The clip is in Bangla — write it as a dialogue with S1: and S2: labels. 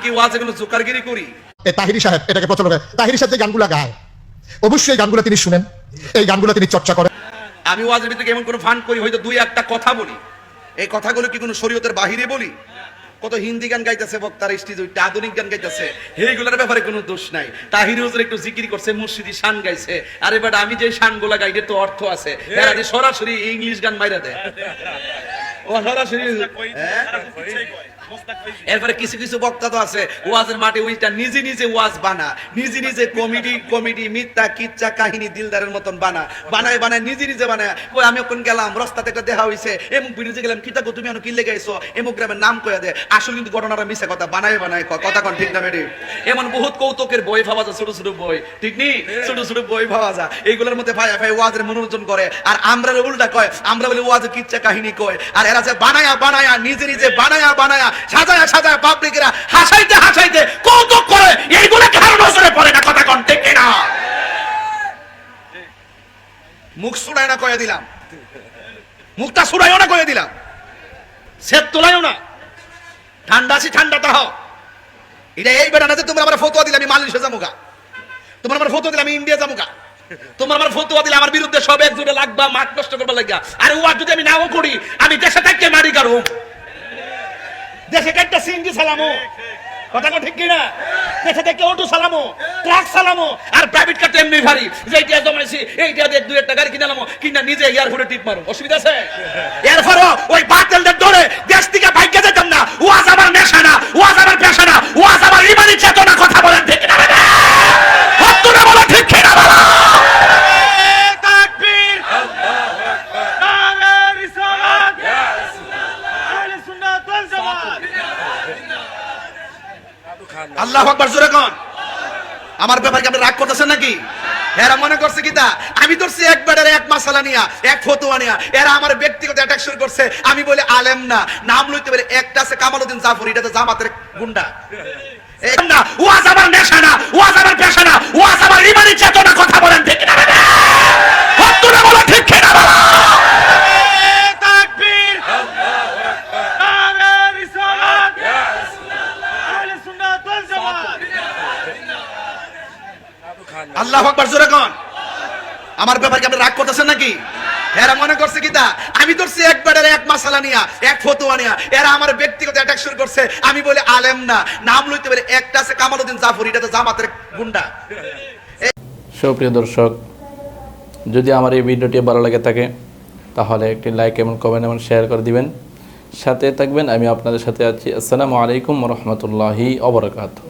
S1: কি ওয়াজে কোনো জোকারগিরি করি?
S2: তাহিরি সাহেব এটাকে প্রচলন করে। তাহিরি সাহেব যে গানগুলা গায়, অবশ্যই এই গানগুলো তিনি শুনেন, এই গানগুলো তিনি চর্চা করেন।
S1: আমি ওয়াজের ভিতরে এমন কোনো ফান্ড করি, হয়তো দুই একটা কথা বলি, এই কথাগুলো কি কোনো শরীয়তের বাহিরে বলি? কত হিন্দি গান গাইতেছে বক্তার স্টেজ, ওইটা আধুনিক গান গাইতেছে, এইগুলোর ব্যাপারে কোনো দোষ নাই। তাহির হুজুর একটু জিকির করছে, মুর্শিদি শান গাইছে, আরে বাট আমি যে শানগুলা গাই এর তো অর্থ আছে। এরা যে সরাসরি ইংলিশ গান মাইরা দেয়, ও সরাসরি। এরপরে কিছু কিছু বক্তা তো আছে ওয়াজের মাঠে ওইটা নিজে নিজে ওয়াজ বানা, নিজে নিজে কমেডি মিথ্যা কিচ্ছা কাহিনী দিলদারের মতন বানায় নিজে নিজে বানায়। ওই আমি ওখানে গেলাম, রাস্তাতে একটা দেখা হইছে, এমুক বিরিজে গেলাম, কিতা গো তুমি কি লেগে গেছো, এমুক গ্রামের নাম কয়ে দেয়, আসলে কিন্তু ঘটনাটা মিশে কথা বানায় কথা কোন ঠিক না বেটি? এমন বহুত কৌতুকের বই পাওয়া যায়, ছোট ছোট বই, ঠিক নি? ছোট ছোট বই পাওয়া যায়, এইগুলোর মধ্যে ভাই ওয়াজের মনোরঞ্জন করে, আর আমরা উল্টা কয়, আমরা বলি ওয়াজের কিচ্ছা কাহিনী কয়, আর এরা যে বানায়া নিজে নিজে বানায়া সাজায়া পাবলিকেরা হাসাইতে কৌতুক করে, এইগুলো কারণ নজরে পড়ে না, কথা কোন ঠিক না? মুখ সুড়ায় না কয়ে দিলাম, মুখটা সুড়াইও না কয়ে দিলাম, সেট তোলাইও না, ঠান্ডা আছি ঠান্ডাটা হও। এটা এই বেটা না যে তোমরা আমার ফতোয়া দিলে আমি মালয়েশিয়া যাবো গা, তোমার আমার ফতোয়া দিলে আমি ইন্ডিয়া যাবো গা, তোমার আমার ফতোয়া দিলে আমার বিরুদ্ধে সব একজোটে লাগবা, মাঠ নষ্ট করবার লাগা। আরে ওয়া যদি আমি নাও করি, আমি দেশে থাকতে মারি কারো, দেশে একটা সিএনজি চালামো, কথা ঠিক কিনা? দেশে থেকে অটো চালামো, ট্রাক চালামো, আর প্রাইভেট কার এমনি ভারী, যেইটা জমাইছি এইটা দিয়ে দুই একটা গাড়ি কিনালামো, কিনা নিজে এয়ারপোর্টে টিপ মারো, অসুবিধা আছে? এরপরও ওই বাতিলদের ধরে দেশ থেকে ভাগ্যে যেতাম না। ওয়াজ আমার নেশা না, ওয়াজ আমার পেশা না, ওয়াজ আমার ইমানি চেতনা, কথা বলেন ঠিক কিনা? হত্তরে বলো ঠিক কিনা বলো। আল্লাহু আকবার জোরে কোন। আমার ব্যাপারে আপনি রাগ করতেছেন নাকি? এরা মনে করছে কিতা আমি ধরছি একবারে এক মাসালা নিয়া, এক ফতোয়া নিয়া, এরা আমার ব্যক্তিগত অ্যাটাক শুরু করছে। আমি বলি আলেম না, নাম লইতে পারে একটা আছে কামালউদ্দিন জাফর, এটা তো জামাতের গুন্ডা। না ওয়াজ আমার নেশা না, ওয়াজ আমার পেশা না, ওয়াজ আমার ইমানি চেতনা, কথা বলেন ঠিক না? হত্তরে বলো ঠিক কিনা বলো। আল্লাহু আকবার জোরে কোন। আমার ব্যাপারে আপনি রাগ করতেছেন নাকি? এরা মনে করছে কিতা আমি ধরছি একবারে এক মাসালা নিয়া, এক ফতোয়া নিয়া, এরা আমার ব্যক্তিগত অ্যাটাক শুরু করছে। আমি বলি আলেম না, নাম লইতে পারে একটা আছে কামালউদ্দিন জাফর, এটা তো জামাতের গুন্ডা।
S3: সুপ্রিয় দর্শক, যদি আমার এই ভিডিওটি ভালো লাগে থাকে তাহলে একটি লাইক এবং কমেন্ট এবং শেয়ার করে দিবেন, সাথে থাকবেন। আমি আপনাদের সাথে আছি। আসসালামু আলাইকুম ওয়া রাহমাতুল্লাহি ওয়া বারাকাতুহু।